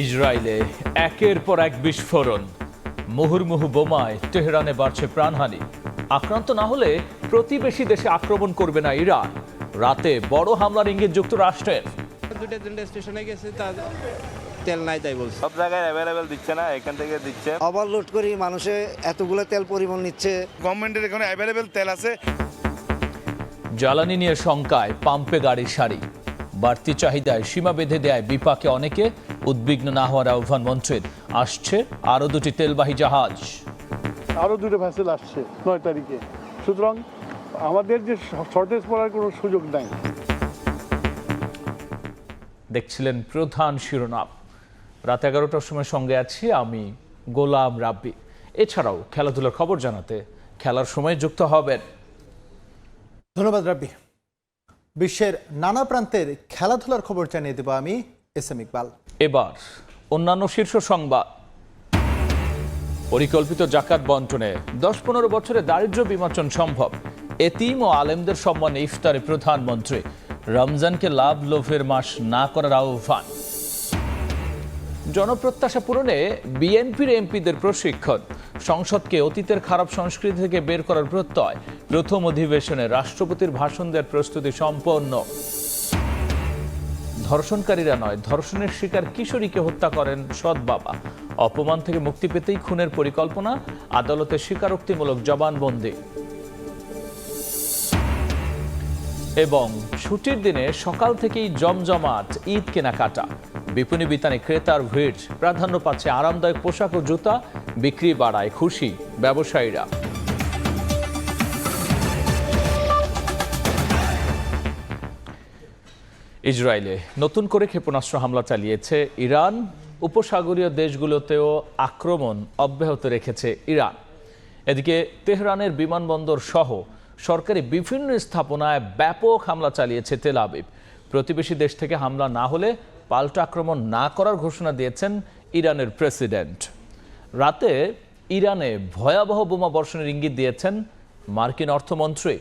ইসরায়েলে একের পর এক বিস্ফোরণ, মুহুর্মুহু বোমায় তেহরানে বাড়ছে প্রাণহানি। আক্রান্ত না হলে প্রতিবেশী দেশে আক্রমণ করবে না ইরান। রাতে বড় হামলার ইঙ্গিত যুক্তরাষ্ট্রের। দুটো স্টেশনে গেছে, তেল নাই তাই বলছে। সব জায়গায় অ্যাভেলেবেল দিচ্ছে না, এখান থেকে দিচ্ছে। ওভারলোড করি মানুষে এতগুলো তেল পরিমাণ নিচ্ছে। গভর্নমেন্টের এখানে অ্যাভেলেবেল তেল আছে। জ্বালানি নিয়ে শঙ্কায় পাম্পে গাড়ির সারি। বাড়তি চাহিদায় সীমা বেঁধে দেয় বিপাকে অনেকে। উদ্বিগ্ন না হওয়ার আহ্বান মন্ত্রীর। আসছে আরও দুটি তেলবাহী জাহাজ। আরও দুটো ভ্যাসেল আসছে 9 তারিখে। সুতরাং আমাদের যে শর্টেজ পড়ার কোনো সুযোগ নাই। দেখছিলেন প্রধান শিরোনাম। রাত 11টার সময় সঙ্গে আছি আমি গোলাম রাব্বি। এছাড়াও খেলাধুলার খবর জানাতে খেলার সময় যুক্ত হবেন। ধন্যবাদ রাব্বি। বিশ্বের নানা প্রান্তের খেলাধুলার খবর জানিয়ে দেব আমি এসএম ইকবাল। এবার অন্যান্য শীর্ষ সংবাদ। পরিকল্পিত জাকাত বন্টনে 10-15 বছরে দারিদ্র্য বিমোচন সম্ভব। এতিম ও আলেমদের সম্মানে ইফতারে প্রধানমন্ত্রী। রমজানকে লাভ লোভের মাস না করার আহ্বান। জনপ্রত্যাশা পূরণে বিএনপির এমপিদের প্রশিক্ষণ। সংসদকে অতীতের খারাপ সংস্কৃতি থেকে বের করার প্রত্যয়। প্রথম অধিবেশনে রাষ্ট্রপতির ভাষণ দেওয়ার প্রস্তুতি সম্পন্ন। ধর্ষণকারীরা নয়, ধর্ষণের শিকার কিশোরীকে হত্যা করেন সৎ বাবা। অপমান থেকে মুক্তি পেতেই খুনের পরিকল্পনা। আদালতে স্বীকারোক্তিমূলক জবানবন্দি। এবং ছুটির দিনে সকাল থেকেই জমজমাট ঈদ কেনাকাটা। বিপণী বিতানে ক্রেতার ভিড়। প্রাধান্য পাচ্ছে আরামদায়ক পোশাক ও জুতা। বিক্রি বাড়ায় খুশি ব্যবসায়ীরা। ইসরায়েলে নতুন করে ক্ষেপণাস্ত্র হামলা চালিয়েছে ইরান। উপসাগরীয় দেশগুলোতেও আক্রমণ অব্যাহত রেখেছে ইরান। এদিকে তেহরানের বিমানবন্দর সহ সরকারি বিভিন্ন স্থাপনায় ব্যাপক হামলা চালিয়েছে তেল আবিব। প্রতিবেশী দেশ থেকে হামলা না হলে পাল্টা আক্রমণ না করার ঘোষণা দিয়েছেন ইরানের প্রেসিডেন্ট। রাতে ইরানে ভয়াবহ বোমা বর্ষণের ইঙ্গিত দিয়েছেন মার্কিন অর্থমন্ত্রী।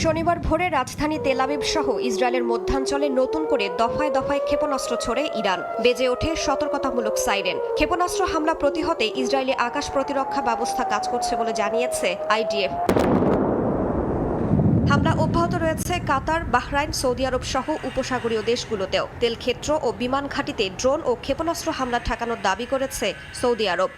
শনিবার ভোরে রাজধানী তেল আবিব সহ ইসরায়েলের মধ্যাঞ্চলে নতুন করে দফায় দফায় ক্ষেপণাস্ত্র ছোড়ে ইরান। বেজে ওঠে সতর্কতামূলক সাইরেন। ক্ষেপণাস্ত্র হামলা প্রতিহতে ইসরায়েলি আকাশ প্রতিরক্ষা ব্যবস্থা কাজ করছে বলে জানিয়েছে আইডিএফ। হামলা অব্যাহত রয়েছে কাতার, বাহরাইন, সৌদি আরব সহ উপসাগরীয় দেশগুলোতেও। তেল ক্ষেত্র ও বিমান ঘাঁটিতে ড্রোন ও ক্ষেপণাস্ত্র হামলা ঠেকানোর দাবি করেছে সৌদি আরব।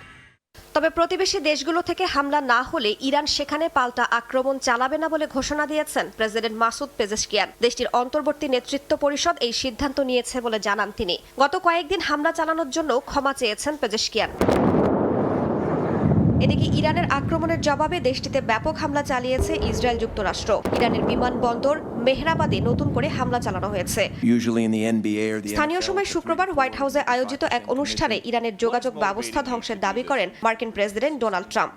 তবে প্রতিবেশী দেশগুলো থেকে হামলা না হলে ইরান সেখানে পাল্টা আক্রমণ চালাবে না বলে ঘোষণা দিয়েছেন প্রেসিডেন্ট মাসুদ পেজেশকিয়ান। দেশটির অন্তর্বর্তী নেতৃত্ব পরিষদ এই সিদ্ধান্ত নিয়েছে বলে জানান তিনি। গত কয়েকদিন হামলা চালানোর জন্য ক্ষমা চেয়েছেন পেজেশকিয়ান। এদিকে ইরানের আক্রমণের জবাবে দেশটিতে ব্যাপক হামলা চালিয়েছে ইসরায়েল যুক্তরাষ্ট্র। ইরানের বিমানবন্দর মেহরাবাদে নতুন করে হামলা চালানো হয়েছে। স্থানীয় সময় শুক্রবার হোয়াইট হাউসে আয়োজিত এক অনুষ্ঠানে ইরানের যোগাযোগ ব্যবস্থা ধ্বংসের দাবি করেন মার্কিন প্রেসিডেন্ট ডোনাল্ড ট্রাম্প।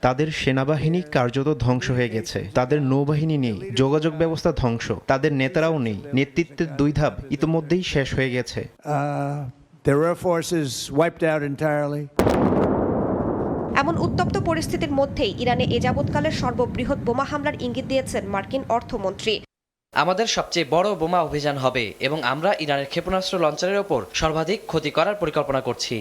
তাদের সেনাবাহিনী কার্যত ধ্বংস হয়ে গেছে। তাদের নৌবাহিনী নেই, যোগাযোগ ব্যবস্থা ধ্বংস, তাদের নেতারাও নেই। নেতৃত্বের 2 ধাপ ইতিমধ্যেই শেষ হয়ে গেছে। Their air force is wiped out entirely. এমন উত্তপ্ত পরিস্থিতির মধ্যেই ইরানে এ যাবৎকালের সর্ববৃহৎ বোমা হামলার ইঙ্গিত দিয়েছেন মার্কিন অর্থমন্ত্রী। আমাদের সবচেয়ে বড় বোমা অভিযান হবে এবং আমরা ইরানের ক্ষেপণাস্ত্র লঞ্চারের ওপর সর্বাধিক ক্ষতি করার পরিকল্পনা করছি।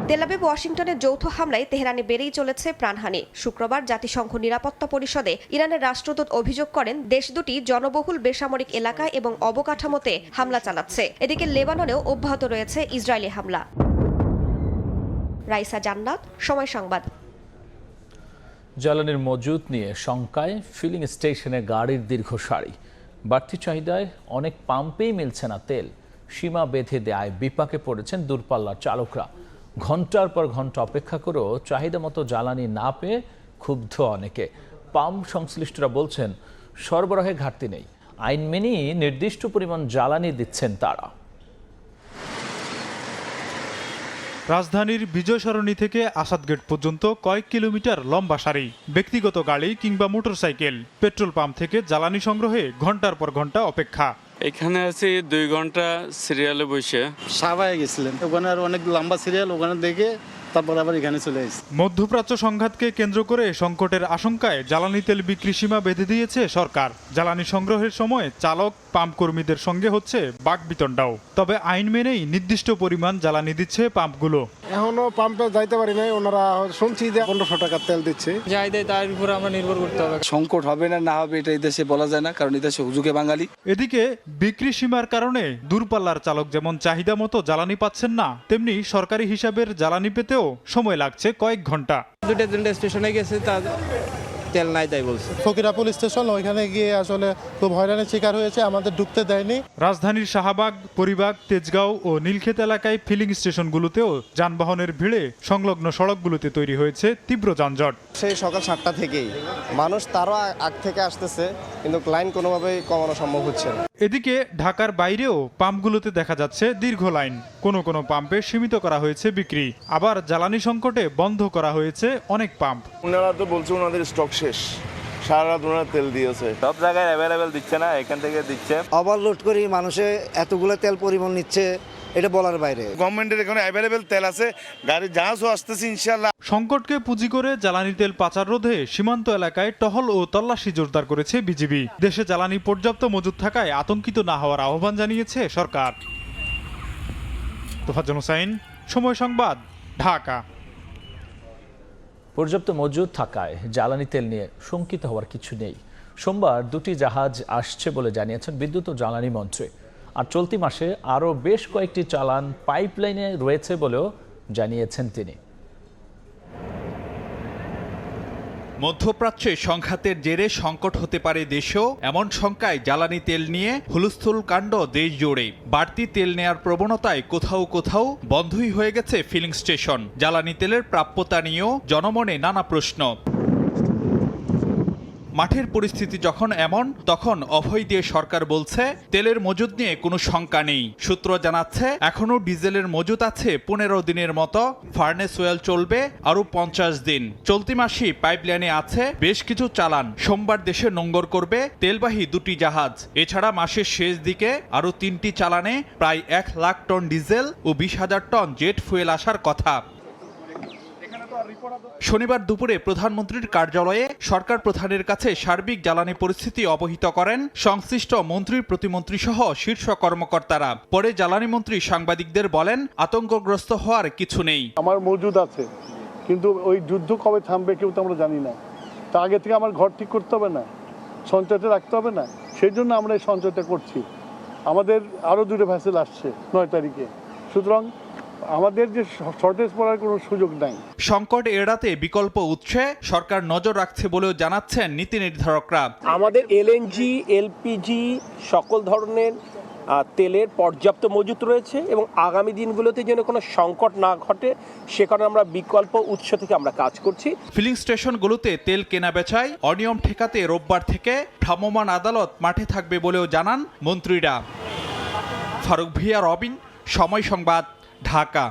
তেল আবিব ওয়াশিংটনের যৌথ হামলায় তেহরানে বেড়েই চলেছে প্রাণহানি। শুক্রবার জাতিসংঘ নিরাপত্তা পরিষদে ইরানের রাষ্ট্রদূত অভিযোগ করেন দেশ দুটি জনবহুল বেসামরিক এলাকায় এবং অবকাঠামোতে হামলা চালাচ্ছে। এদিকে লেবাননেও অব্যাহত রয়েছে ইসরায়েলি হামলা। রাইসা জান্নাত, সময় সংবাদ। জ্বালানির মজুত নিয়ে শঙ্কায় ফিলিং স্টেশনে গাড়ির দীর্ঘ সারি। বাড়তি চাহিদায় অনেক পাম্পেই মিলছে না তেল। সীমা বেঁধে দেয় বিপাকে পড়েছেন দূরপাল্লার চালকরা। ঘন্টার পর ঘন্টা অপেক্ষা করেও চাহিদা মতো জ্বালানি না পেয়ে ক্ষুব্ধ অনেকে। পাম্প সংশ্লিষ্টরা বলছেন সরবরাহে ঘাটতি নেই, আইন মেনেই নির্দিষ্ট পরিমাণ জ্বালানি দিচ্ছেন তারা। রাজধানীর বিজয় সরণি থেকে আসাদ গেট পর্যন্ত কয়েক কিলোমিটার লম্বা সারি। ব্যক্তিগত গাড়ি কিংবা মোটরসাইকেল। পেট্রোল পাম্প থেকে জ্বালানি সংগ্রহে ঘন্টার পর ঘন্টা অপেক্ষা। এখানে আছি 2 ঘন্টা সিরিয়ালে বসে। সাভারে গেছিলেন, ওখানে আর অনেক লম্বা সিরিয়াল, ওখানে দেখে তারপর আবার এখানে চলে এসেছি। মধ্যপ্রাচ্য সংঘাতকে কেন্দ্র করে সংকটের আশঙ্কায় জ্বালানি তেল বিক্রি সীমা বেঁধে দিয়েছে সরকার। জ্বালানি সংগ্রহের সময় চালক পাম্প কর্মীদের সঙ্গে হচ্ছে বাকবিতণ্ডাও। তবে আইন মেনেই নির্দিষ্ট পরিমাণ জ্বালানি দিচ্ছে পাম্পগুলো। এখনো পাম্পে যাইতে পারি নাই, ওনারা শুনছি যে 1500 টাকার তেল দিচ্ছে। যাই দেয় তার উপর আমরা নির্ভর করতে হবে। সংকট হবে না না হবে এটা এই দেশে বলা যায় না, কারণ এই দেশে হুজুগে বাঙালি। এদিকে বিক্রি সীমার কারণে দূরপাল্লার চালক যেমন চাহিদা মতো জ্বালানি পাচ্ছেন না, তেমনি সরকারি হিসাবের জ্বালানি পেতেও সময় লাগছে কয়েক ঘন্টা। দুটো তিনটে স্টেশনে গেছে, তার তেল নাই তাই বলছে। ফকিরাপুল স্টেশন, ওইখানে গিয়ে আসলে খুব হয়রানির শিকার হয়েছে, আমাদের ঢুকতে দেয়নি। রাজধানীর শাহবাগ, পরিবাগ, তেজগাঁও ও নীলক্ষেত এলাকায় ফিলিং স্টেশনগুলোতেও যানবাহনের ভিড়ে সংলগ্ন সড়কগুলোতে তৈরি হয়েছে তীব্র যানজট। সেই সকাল 7টা থেকেই মানুষ তারও আগ থেকে আসতেছে, কিন্তু লাইন কোনোভাবেই কমানো সম্ভব হচ্ছে না। এদিকে ঢাকার বাইরেও পাম্পগুলোতে দেখা যাচ্ছে দীর্ঘ লাইন। কোনো কোনো পাম্পে সীমিত করা হয়েছে বিক্রি, আবার জ্বালানি সংকটে বন্ধ করা হয়েছে অনেক পাম্প। ওনারা তো বলছে ওনাদের স্টক শেষ, সারা রাত ওনারা তেল দিয়েছে। সব জায়গায় অ্যাভেলেবেল দিচ্ছে না, এখান থেকে দিচ্ছে। ওভারলোড করি মানুষে এতগুলো তেল পরিমাণ নিচ্ছে, এটা বলার বাইরে। গভর্নমেন্টের এখানে অ্যাভেলেবেল তেল আছে, গাড়ি জাহাজও আসতেছে ইনশাআল্লাহ। সংকটকে পুঁজি করে জ্বালানি তেল পাচার রোধে সীমান্ত এলাকায় টহল ও তল্লাশি জোরদার করেছে বিজিবি। দেশে জ্বালানি পর্যাপ্ত মজুদ থাকায় আতঙ্কিত না হওয়ার আহ্বান জানিয়েছে সরকার। তোফাজ্জল হোসাইন, সময় সংবাদ, ঢাকা। পর্যাপ্ত মজুদ থাকায় জ্বালানি তেল নিয়ে শঙ্কিত হওয়ার কিছু নেই। সোমবার 2টি জাহাজ আসছে বলে জানিয়েছেন বিদ্যুৎ ও জ্বালানি মন্ত্রী। আর চলতি মাসে আরও বেশ কয়েকটি চালান পাইপলাইনে রয়েছে বলেও জানিয়েছেন তিনি। মধ্যপ্রাচ্যে সংঘাতের জেরে সংকট হতে পারে দেশেও, এমন শঙ্কায় জ্বালানি তেল নিয়ে হুলস্থুল কাণ্ড দেশ জুড়ে। বাড়তি তেল নেয়ার প্রবণতায় কোথাও কোথাও বন্ধই হয়ে গেছে ফিলিং স্টেশন। জ্বালানি তেলের প্রাপ্যতা নিয়েও জনমনে নানা প্রশ্ন। মাঠের পরিস্থিতি যখন এমন, তখন অভয় দিয়ে সরকার বলছে তেলের মজুদ নিয়ে কোনো শঙ্কা নেই। সূত্র জানাচ্ছে এখনও ডিজেলের মজুদ আছে 15 দিনের মতো, ফার্নেস ওয়েল চলবে আরও 50 দিন। চলতি মাসেই পাইপলাইনে আছে বেশ কিছু চালান। সোমবার দেশে নোঙ্গর করবে তেলবাহী 2টি জাহাজ। এছাড়া মাসের শেষ দিকে আরও 3টি চালানে প্রায় 1 লাখ টন ডিজেল ও 20,000 টন জেট ফুয়েল আসার কথা। শনিবার দুপুরে প্রধানমন্ত্রীর কার্যালয়ে সরকার প্রধানের কাছে সার্বিক জ্বালানি পরিস্থিতি অবহিত করেন সংশ্লিষ্ট মন্ত্রী, প্রতিমন্ত্রী সহ শীর্ষ কর্মকর্তারা। পরে জ্বালানি মন্ত্রী সাংবাদিকদের বলেন, আতঙ্কগ্রস্ত হওয়ার কিছু নেই। আমার মজুদ আছে, কিন্তু ওই যুদ্ধ কবে থামবে কেউ তো আমরা জানি না। তা আগে থেকে আমার ঘর ঠিক করতে হবে না, সঞ্চয়টা রাখতে হবে না? সেই জন্য আমরা এই সঞ্চয়টা করছি। আমাদের আরও 2টো ভ্যাসেল আসছে 9 তারিখে, সুতরাং আমাদের যে শর্টেজ পড়ার কোনো সুযোগ নাই। সংকট এড়াতে বিকল্প উৎসে সরকার নজর রাখছে বলেও জানাচ্ছেন নীতি নির্ধারকরা। আমাদের এলএনজি, এলপিজি সকল ধরনের তেলের পর্যাপ্ত মজুত রয়েছে এবং আগামী দিনগুলোতে যেন কোনো সংকট না ঘটে সে কারণে আমরা বিকল্প উৎস থেকে আমরা কাজ করছি। ফিলিং স্টেশনগুলোতে তেল কেনা বেচায় অনিয়ম ঠেকাতে রোববার থেকে ভ্রাম্যমাণ আদালত মাঠে থাকবে বলেও জানান মন্ত্রীরা। ফারুক ভিয়া, রবিন, সময় সংবাদ, ঢাকা।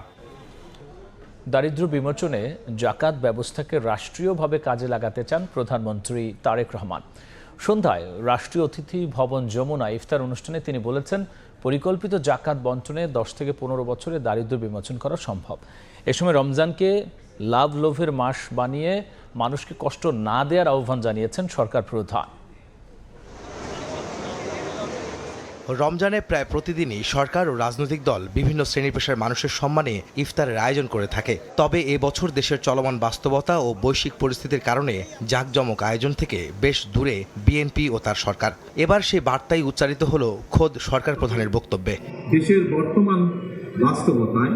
দারিদ্র্য বিমোচনে জাকাত ব্যবস্থাকে রাষ্ট্রীয়ভাবে কাজে লাগাতে চান প্রধানমন্ত্রী তারেক রহমান। সন্ধ্যায় রাষ্ট্রীয় অতিথি ভবন যমুনা ইফতার অনুষ্ঠানে তিনি বলেছেন, পরিকল্পিত জাকাত বন্টনে 10 থেকে 15 বছরে দারিদ্র্য বিমোচন করা সম্ভব। এ সময় রমজানকে লাভ লোভের মাস বানিয়ে মানুষকে কষ্ট না দেওয়ার আহ্বান জানিয়েছেন সরকার প্রধান। রমজানে প্রায় প্রতিদিনই সরকার ও রাজনৈতিক দল বিভিন্ন শ্রেণী পেশার মানুষের সম্মানে ইফতারের আয়োজন করে থাকে। তবে এবছর দেশের চলমান বাস্তবতা ও বৈশ্বিক পরিস্থিতির কারণে জাঁকজমক আয়োজন থেকে বেশ দূরে বিএনপি ও তার সরকার। এবার সেই বার্তাই উচ্চারিত হলো খোদ সরকার প্রধানের বক্তব্যে। দেশের বর্তমান বাস্তবতায়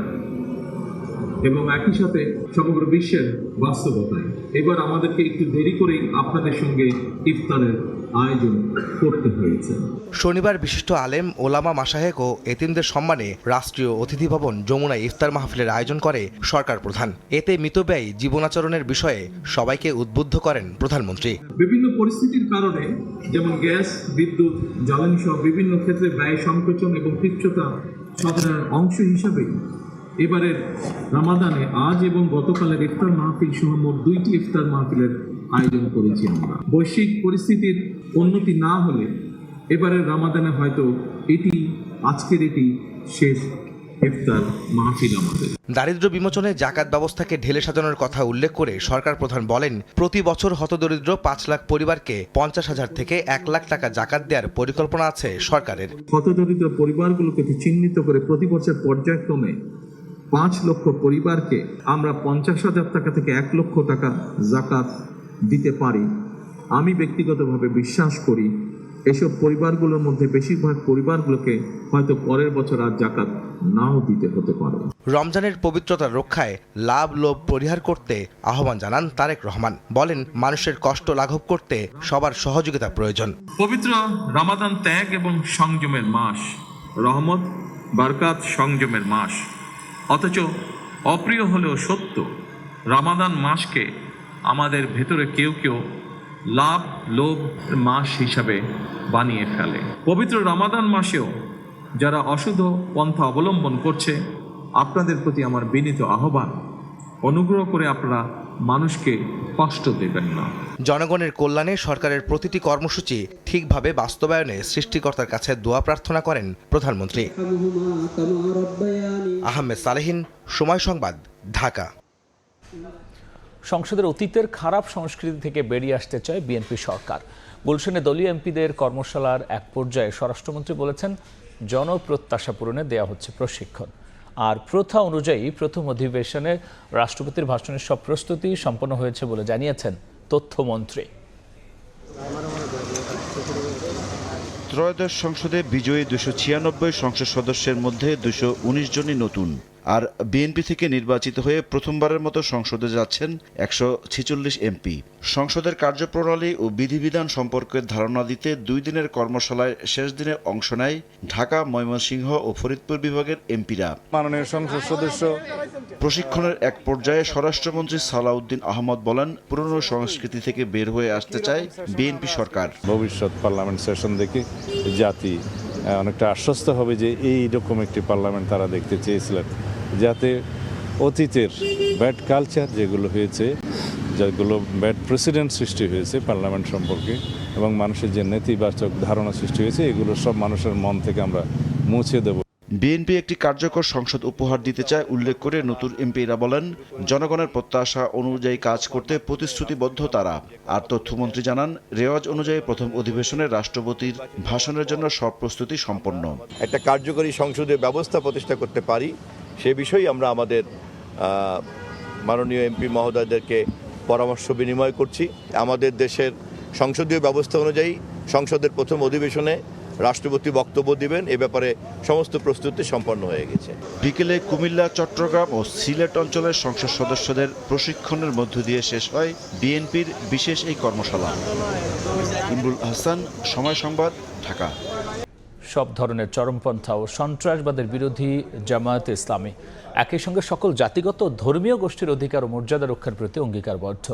এবং একই সাথে সমগ্র বিশ্বের বাস্তবতায় এবার আমাদেরকে একটু দেরি করেই আপনাদের সঙ্গে ইফতারের আয়োজন করতে হয়েছে। শনিবার বিশিষ্ট আলেম, ওলামা, মাশায়েখ ও এতিমদের সম্মানে রাষ্ট্রীয় অতিথি ভবন যমুনায় ইফতার মাহফিলের আয়োজন করে সরকার প্রধান। এতে মিতব্যয়ী জীবনাচরণের বিষয়ে সবাইকে উদ্বুদ্ধ করেন প্রধানমন্ত্রী। বিভিন্ন পরিস্থিতির কারণে যেমন গ্যাস, বিদ্যুৎ, জ্বালানি সহ বিভিন্ন ক্ষেত্রে ব্যয় সংকোচন এবং তুচ্ছতা সাধারণ অংশ হিসাবে এবারের রমাদানে আজ এবং গতকালের ইফতার মাহফিল সহ মোট 2টি ইফতার মাহফিলের আয়োজন করেছি আমরা। বৈশ্বিক পরিস্থিতির উন্নতি না হলে এবারের রমাদানে হয়তো আজকের এটি শেষ ইফতার মাহফিল আমাদের। দারিদ্র্য বিমোচনে জাকাত ব্যবস্থাকে ঢেলে সাজানোর কথা উল্লেখ করে সরকার প্রধান বলেন, প্রতি বছর হতদরিদ্র ৫ লাখ পরিবারকে ৫০,০০০ থেকে ১ লাখ টাকা জাকাত দেওয়ার পরিকল্পনা আছে সরকারের। হতদরিদ্র পরিবারগুলোকে চিহ্নিত করে প্রতি বছর পর্যায়ক্রমে ৫ লক্ষ পরিবারকে আমরা ৫০,০০০ টাকা থেকে ১ লক্ষ টাকা জাকাত দিতে পারি। আমি ব্যক্তিগতভাবে বিশ্বাস করি এসব পরিবারগুলোর মধ্যে বেশিরভাগ পরিবারগুলোকে হয়তো পরের বছর আর জাকাত নাও দিতে হতে পারে। রমজানের পবিত্রতা রক্ষায় লাভ লোভ পরিহার করতে আহ্বান জানান তারেক রহমান। বলেন, মানুষের কষ্ট লাঘব করতে সবার সহযোগিতা প্রয়োজন। পবিত্র রমাদান ত্যাগ এবং সংযমের মাস, রহমত বারকাত সংযমের মাস। অথচ অপ্রিয় হলেও সত্য, রমাদান মাসকে আমাদের ভেতরে কেউ কেউ লাভ লোভ মাস হিসাবে বানিয়ে ফেলে। পবিত্র রমাদান মাসেও যারা অশুদ্ধ পন্থা অবলম্বন করছে, আপনাদের প্রতি আমার বিনীত আহ্বান, অনুগ্রহ করে আপনারা মানুষকে কষ্ট দেবেন না। জনগণের কল্যাণে সরকারের প্রতিটি কর্মসূচি ঠিকভাবে বাস্তবায়নে সৃষ্টিকর্তার কাছে দোয়া প্রার্থনা করেন প্রধানমন্ত্রী। আহমেদ সালেহিন, সময় সংবাদ, ঢাকা। সংসদের অতীতের খারাপ সংস্কৃতি থেকে বেরিয়ে আসতে চায় বিএনপি সরকার। গুলশানে দলীয় এমপিদের কর্মশালার এক পর্যায়ে স্বরাষ্ট্রমন্ত্রী বলেছেন, জনপ্রত্যাশা পূরণে দেয়া হচ্ছে প্রশিক্ষণ। আর প্রথা অনুযায়ী প্রথম অধিবেশনে রাষ্ট্রপতির ভাষণের সব প্রস্তুতি সম্পন্ন হয়েছে বলে জানিয়েছেন তথ্যমন্ত্রী। ত্রয়োদশ সংসদে বিজয়ী 296 সংসদ সদস্যের মধ্যে 219 জনই নতুন। আর বিএনপি থেকে নির্বাচিত হয়ে প্রথমবারের মতো সংসদে যাচ্ছেন 146 এমপি। সংসদের কার্যপ্রণালী ও বিধিবিধান সম্পর্কে ধারণা দিতে 2 দিনের কর্মশালায় শেষ দিনে অংশ নেয় ঢাকা, ময়মনসিংহ ও ফরিদপুর বিভাগের এমপিরা। মাননীয় সংসদ সদস্য প্রশিক্ষণের এক পর্যায়ে স্বরাষ্ট্রমন্ত্রী সালাউদ্দিন আহমদ বলেন, পুরনো সংস্কৃতি থেকে বের হয়ে আসতে চায় বিএনপি সরকার। ভবিষ্যৎ পার্লামেন্ট সেশন দেখে জাতি অনেকটা আশ্বস্ত হবে যে এইরকম একটি পার্লামেন্ট তারা দেখতে চেয়েছিলেন, যাতে অতীতের ব্যাড কালচার যেগুলো হয়েছে, যেগুলো ব্যাড প্রেসিডেন্ট সৃষ্টি হয়েছে পার্লামেন্ট সম্পর্কে এবং মানুষের যে নেতিবাচক ধারণা সৃষ্টি হয়েছে, এগুলো সব মানুষের মন থেকে আমরা মুছে দেব। বিএনপি একটি কার্যকর সংসদ উপহার দিতে চায় উল্লেখ করে নতুন এমপিরা বলেন, জনগণের প্রত্যাশা অনুযায়ী কাজ করতে প্রতিশ্রুতিবদ্ধ তারা। আর তথ্যমন্ত্রী জানান, রেওয়াজ অনুযায়ী প্রথম অধিবেশনে রাষ্ট্রপতির ভাষণের জন্য সব প্রস্তুতি সম্পন্ন। একটা কার্যকরী সংসদীয় ব্যবস্থা প্রতিষ্ঠা করতে পারি সে বিষয়ে আমরা আমাদের মাননীয় এমপি মহোদয়দেরকে পরামর্শ বিনিময় করছি। আমাদের দেশের সংসদীয় ব্যবস্থা অনুযায়ী সংসদের প্রথম অধিবেশনে রাষ্ট্রপতি বক্তব্য দিবেন, এ ব্যাপারে সমস্ত প্রস্তুতি সম্পন্ন হয়ে গেছে। বিকেলে কুমিল্লা, চট্টগ্রাম ও সিলেট অঞ্চলের সংসদ সদস্যদের প্রশিক্ষণের মধ্য দিয়ে শেষ হয় বিএনপির বিশেষ এই কর্মশালা। ইমরুল হাসান, সময় সংবাদ, ঢাকা। সব ধরনের চরমপন্থা ও সন্ত্রাসবাদের বিরোধী জামায়াতে ইসলামী একই সঙ্গে সকল জাতিগত ধর্মীয় গোষ্ঠীর অধিকার ও মর্যাদা রক্ষার প্রতি অঙ্গীকারবদ্ধ।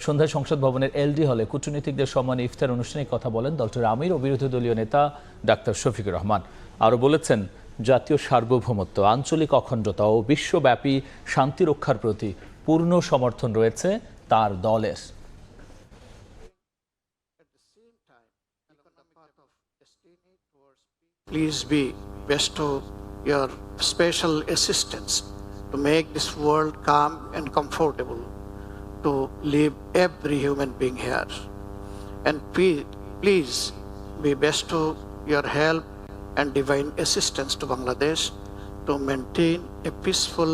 সন্ধ্যায় সংসদ ভবনের এলডি হলে কূটনীতিকদের সম্মানে ইফতার অনুষ্ঠানে কথা বলেন দলটির আমির ও বিরোধী দলীয় নেতা ডাক্তার শফিকুর রহমান। আরও বলেছেন, জাতীয় সার্বভৌমত্ব, আঞ্চলিক অখণ্ডতা ও বিশ্বব্যাপী শান্তি রক্ষার প্রতি পূর্ণ সমর্থন রয়েছে তার দলের। Please be bestow your special assistance to make this world calm and comfortable to live every human being here. And please be bestow your help and divine assistance to Bangladesh to maintain a peaceful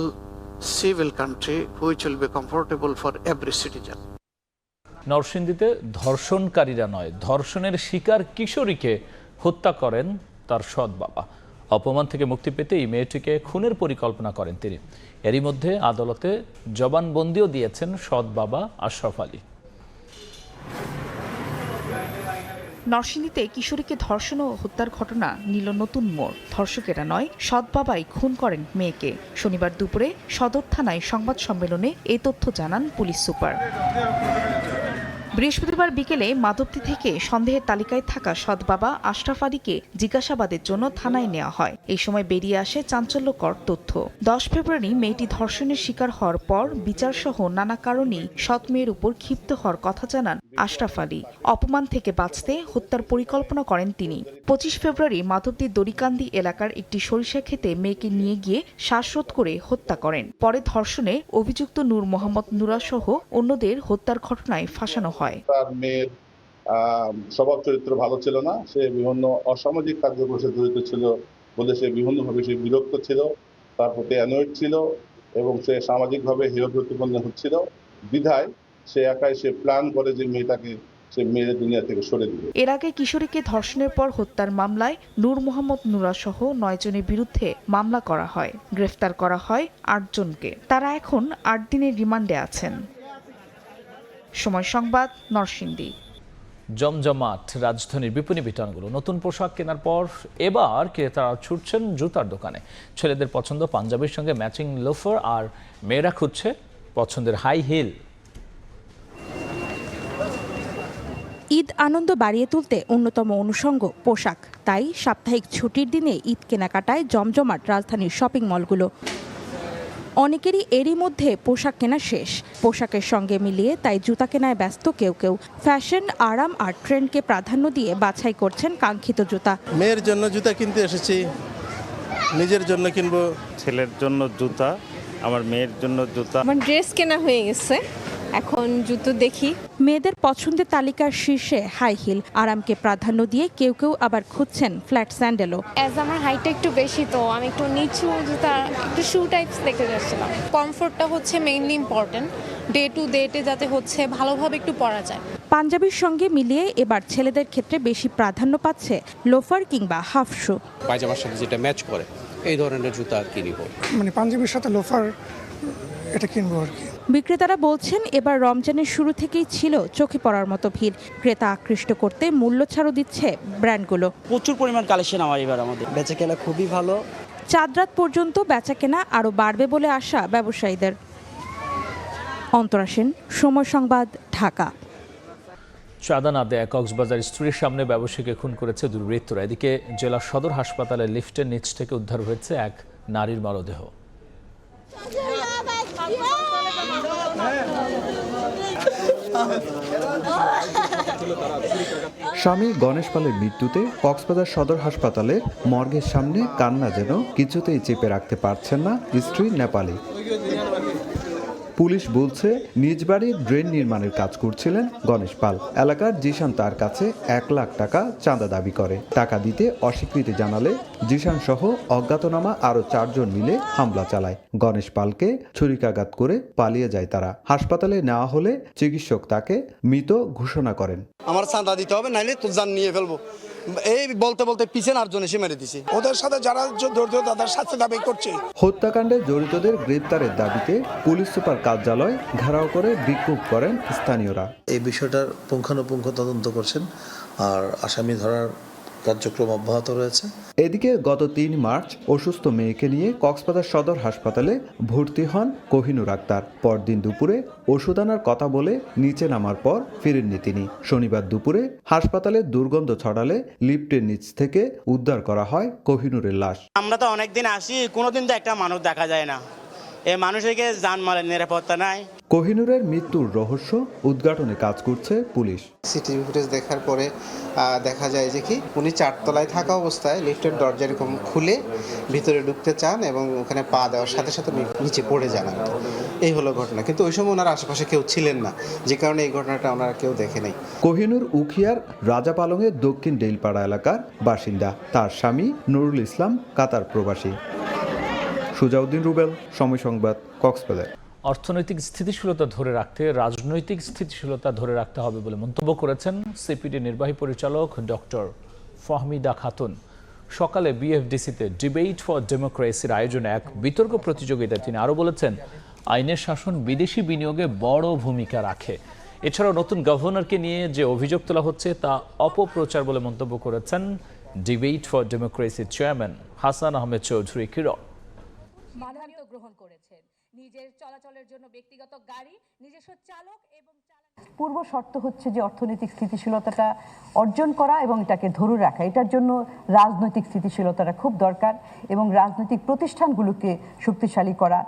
civil country which will be comfortable for every citizen. নরসিংদীতে ধর্ষণকারীরা নয়, ধর্ষণের শিকার কিশোরীকে হত্যা করেন তার সৎ বাবা। অপমান থেকে মুক্তি পেতে এই মেয়েটিকে খুনের পরিকল্পনা করেন তিনি। এরই মধ্যে আদালতে জবানবন্দিও দিয়েছেন সৎ বাবা আশরাফ আলী। নরসিংদীতে কিশোরীকে ধর্ষণ ও হত্যার ঘটনা নিল নতুন মোড়। ধর্ষকেরা নয়, সৎ বাবাই খুন করেন মেয়েকে। শনিবার দুপুরে সদর থানায় সংবাদ সম্মেলনে এই তথ্য জানান পুলিশ সুপার। বৃহস্পতিবার বিকেলে মাধবদী থেকে সন্দেহের তালিকায় থাকা সৎ বাবা আশরাফ আলীকে জিজ্ঞাসাবাদের জন্য থানায় নেওয়া হয়। এই সময় বেরিয়ে আসে চাঞ্চল্যকর তথ্য। 10 ফেব্রুয়ারি মেয়েটি ধর্ষণের শিকার হওয়ার পর বিচারসহ নানা কারণেই সৎ মেয়ের উপর ক্ষিপ্ত হওয়ার কথা জানান আশরাফ আলী। অপমান থেকে বাঁচতে হত্যার পরিকল্পনা করেন তিনি। 25 ফেব্রুয়ারি মাধবদী দড়িকান্দি এলাকার একটি সরিষা ক্ষেতে মেয়েকে নিয়ে গিয়ে শ্বাসরোধ করে হত্যা করেন। পরে ধর্ষণে অভিযুক্ত নূর মোহাম্মদ নুরা সহ অন্যদের হত্যার ঘটনায় ফাঁসানো হয়। তার মেয়ের স্বভাব চরিত্র ভালো ছিল না, সে বিভিন্ন অসামাজিক কার্যক্রমে জড়িত ছিল বলে সে বিভিন্নভাবে সে বিরক্ত ছিল, তার প্রতি অ্যানয়েড ছিল এবং সে সামাজিকভাবে হেয় প্রতিপন্ন হচ্ছিল। বিধায় সে একাই সে প্ল্যান করে যে মেয়েটাকে সে মেয়ের দুনিয়া থেকে সরে দিবে। এর আগে কিশোরীকে ধর্ষণের পর হত্যার মামলায় নূর মোহাম্মদ নুরা সহ 9 জনের বিরুদ্ধে মামলা করা হয়। গ্রেফতার করা হয় 8 জনকে। তারা এখন 8 দিনের রিমান্ডে আছেন। সময় সংবাদ, নরসিংদী। জমজমাট রাজধানীর বিপণী বিতানগুলো। নতুন পোশাক কেনার পর এবার ক্রেতারা ছুটছেন জুতার দোকানে। ছেলেদের পছন্দ পাঞ্জাবির সঙ্গে ম্যাচিং লোফার, আর মেয়েরা খুঁজছে পছন্দের হাই হিল। ঈদ আনন্দ বাড়িয়ে তুলতে অন্যতম অনুষঙ্গ পোশাক। তাই সাপ্তাহিক ছুটির দিনে ঈদ কেনাকাটায় জমজমাট রাজধানীর শপিং মলগুলো। অনেকেরই এরই মধ্যে পোশাক কেনা শেষ। পোশাকের সঙ্গে মিলিয়ে তাই জুতা কেনায় ব্যস্ত কেউ কেউ। ফ্যাশন, আরাম আর ট্রেন্ডকে প্রাধান্য দিয়ে বাছাই করছেন কাঙ্ক্ষিত জুতা। মেয়ের জন্য জুতা কিনতে এসেছি, নিজের জন্য কিনবো। ছেলের জন্য জুতা, আমার মেয়ের জন্য জুতা। আমার ড্রেস কেনা হয়ে গেছে, এখন জুতো দেখি। মেয়েদের পছন্দের তালিকার শীর্ষে হাই হিল। আরামকে প্রাধান্য দিয়ে কেউ কেউ আবার খুঁজছেন ফ্ল্যাট স্যান্ডেলও। অ্যাজ আমার হাইটটা একটু বেশি, তো আমি একটু নিচু জুতা, একটু শু টাইপস দেখতে যাচ্ছিলাম। কমফোর্টটা হচ্ছে mainly important, day to day যাতে হচ্ছে ভালোভাবে একটু পরা যায়। পাঞ্জাবির সঙ্গে মিলিয়ে এবার ছেলেদের ক্ষেত্রে বেশি প্রাধান্য পাচ্ছে লোফার কিংবা হাফ শু। পায়জামার সাথে যেটা ম্যাচ করে এই ধরনের জুতা কিনব, মানে পাঞ্জাবির সাথে লোফার এটা কিনবো আর কি। বিক্রেতারা বলছেন এবার রমজানের শুরু থেকেই ছিল চোখে পড়ার মতো ভিড়। ক্রেতা আকৃষ্ট করতে মূল্য ছাড়ও দিচ্ছে ব্র্যান্ডগুলো। প্রচুর পরিমাণ কালেকশন এবার আমাদের বেচাকেনা খুবই ভালো। চাঁদ রাত পর্যন্ত বেচাকেনা আরও বাড়বে বলে আশা ব্যবসায়ীদের। অন্তরা সেন, সময় সংবাদ, ঢাকা। চাঁদা না দেয় কক্সবাজার স্ত্রীর সামনে ব্যবসায়ীকে খুন করেছে দুর্বৃত্তরা। এদিকে জেলা সদর হাসপাতালের লিফটের নিচ থেকে উদ্ধার হয়েছে এক নারীর মরদেহ। স্বামী গণেশ পালের মৃত্যুতে কক্সবাজার সদর হাসপাতালের মর্গের সামনে কান্না যেন কিছুতেই চেপে রাখতে পারছেন না স্ত্রী নেপালি। পুলিশ বলছে নিজ বাড়ির ড্রেন নির্মাণের কাজ করছিলেন গণেশ পাল। এলাকার জিশান তার কাছে 1 লাখ টাকা চাঁদা দাবি করে। টাকা দিতে অস্বীকৃতি জানালে জিশান সহ অজ্ঞাতনামা আরও 4 জন মিলে হামলা চালায়। গণেশ পালকে ছুরিকাঘাত করে পালিয়ে যায় তারা। হাসপাতালে নেওয়া হলে চিকিৎসক তাকে মৃত ঘোষণা করেন। আমার চাঁদা দিতে হবে, নাইলে তোর জান নিয়ে ফেলবো, এই বলতে বলতে পিছনে 8 জন এসে মেরে দিছে। ওদের সাথে যারা জড়িত তাদের শাস্তি দাবি করছে। হত্যাকাণ্ডে জড়িতদের গ্রেপ্তারের দাবিতে পুলিশ সুপার কার্যালয় ঘেরাও করে বিক্ষোভ করেন স্থানীয়রা। এই বিষয়টার পুঙ্খানুপুঙ্খ তদন্ত করছেন আর আসামি ধরার কার্যক্রম অব্যাহত রয়েছে। এদিকে গত 3 মার্চ অসুস্থ মেয়েকে নিয়ে কক্সবাজার সদর হাসপাতালে ভর্তি হন কোহিনুর আক্তার। পরদিন দুপুরে ওষুধ আনার কথা বলে নিচে নামার পর ফিরেননি তিনি। শনিবার দুপুরে হাসপাতালে দুর্গন্ধ ছড়ালে লিফটের নিচ থেকে উদ্ধার করা হয় কোহিনুরের লাশ। আমরা তো অনেকদিন আসি, কোনোদিন তো একটা মানুষ দেখা যায় না। এই মানুষকে জানমালের নিরাপত্তা নাই। কোহিনুরের মৃত্যুর রহস্য উদ্ঘাটনে কাজ করছে পুলিশ। সিসিটিভি ফুটেজ দেখার পরে দেখা যায় যে কি উনি 4 তলায় থাকা অবস্থায় লিফটের দরজা এরকম খুলে ভিতরে ঢুকতে চান এবং ওখানে পা দেওয়ার সাথে সাথে নিচে পড়ে যান। এই হলো ঘটনা, কিন্তু ওই সময় ওনার আশেপাশে কেউ ছিলেন না, যে কারণে এই ঘটনাটা ওনারা কেউ দেখে নেই। কোহিনুর উখিয়ার রাজাপালংয়ের দক্ষিণ ডেইলপাড়া এলাকার বাসিন্দা। তার স্বামী নুরুল ইসলাম কাতার প্রবাসী। সুজাউদ্দিন রুবেল, সময় সংবাদ, কক্সবাজার। অর্থনৈতিক স্থিতিশীলতা ধরে রাখতে রাজনৈতিক স্থিতিশীলতা ধরে রাখতে হবে বলে মন্তব্য করেছেন সিপিডি নির্বাহী পরিচালক ডক্টর ফাহমিদা খাতুন। সকালে বিএফডিসিতে ডিবেট ফর ডেমোক্রেসির আয়োজনে এক বিতর্ক প্রতিযোগিতায় তিনি আরও বলেছেন, আইনের শাসন বিদেশি বিনিয়োগে বড় ভূমিকা রাখে। এছাড়াও নতুন গভর্নরকে নিয়ে যে অভিযোগ তোলা হচ্ছে তা অপপ্রচার বলে মন্তব্য করেছেন ডিবেট ফর ডেমোক্রেসির চেয়ারম্যান হাসান আহমেদ চৌধুরী কিরণ। সিদ্ধান্ত গ্রহণ করেছেন নিজের চলাচলের জন্য ব্যক্তিগত গাড়ি, নিজস্ব চালক এবং পূর্ব শর্ত হচ্ছে যে অর্থনৈতিক স্থিতিশীলতাটা অর্জন করা এবং এটাকে ধরে রাখা। এটার জন্য রাজনৈতিক স্থিতিশীলতাটা খুব দরকার এবং রাজনৈতিক প্রতিষ্ঠানগুলোকে শক্তিশালী করা,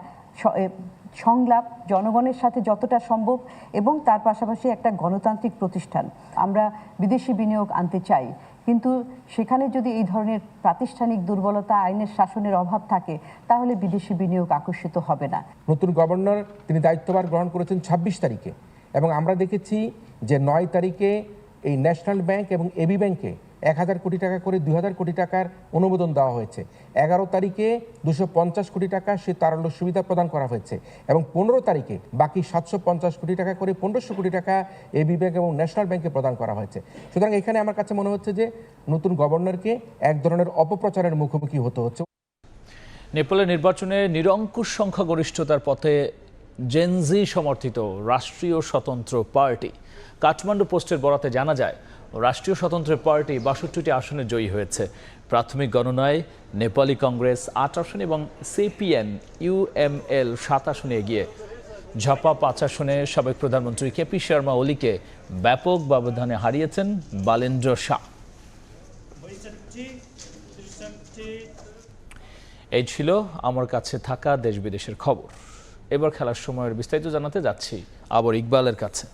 সংলাপ জনগণের সাথে যতটা সম্ভব এবং তার পাশাপাশি একটা গণতান্ত্রিক প্রতিষ্ঠান। আমরা বিদেশি বিনিয়োগ আনতে চাই, কিন্তু সেখানে যদি এই ধরনের প্রাতিষ্ঠানিক দুর্বলতা, আইনের শাসনের অভাব থাকে, তাহলে বিদেশি বিনিয়োগ আকর্ষিত হবে না। নতুন গভর্নর তিনি দায়িত্বভার গ্রহণ করেছেন 26 তারিখে, এবং আমরা দেখেছি যে 9 তারিখে এই ন্যাশনাল ব্যাংক এবং এবি ব্যাংকে 1000 কোটি টাকা করে 2000 কোটি টাকার অনুমোদন দেওয়া হয়েছে। 11 তারিখে 250 কোটি টাকা সে তারল্য সুবিধা প্রদান করা হয়েছে, এবং 15 তারিখে বাকি 750 কোটি টাকা করে 1500 কোটি টাকা এবি ব্যাংক এবং ন্যাশনাল ব্যাংকে প্রদান করা হয়েছে। সুতরাং এখানে আমার কাছে মনে হচ্ছে যে নতুন গভর্নরকে এক ধরনের অপপ্রচারের মুখোমুখি হতে হচ্ছে। নেপালের নির্বাচনে নিরঙ্কুশ সংখ্যাগরিষ্ঠতার পথে জেনজি সমর্থিত রাষ্ট্রীয় স্বতন্ত্র পার্টি। কাঠমান্ডু পোস্টের বরাতে জানা যায়, রাষ্ট্রীয় স্বতন্ত্র পার্টি 62টি আসনে জয়ী হয়েছে। প্রাথমিক গণনায় নেপালি কংগ্রেস 8 আসনে এবং সিপিএন ইউএমএল 7 আসনে এগিয়ে। ঝাপা 5 আসনে সাবেক প্রধানমন্ত্রী কেপি শর্মা ওলিকে ব্যাপক ব্যবধানে হারিয়েছেন বালেন্দ্র শাহ। এই ছিল আমার কাছে থাকা দেশ বিদেশের খবর। এবার খেলার সময়ের বিস্তারিত জানাতে যাচ্ছি আবার ইকবালের কাছে।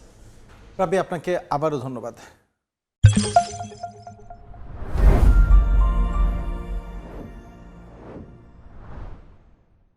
রাবি, আপনাকে আবারও ধন্যবাদ।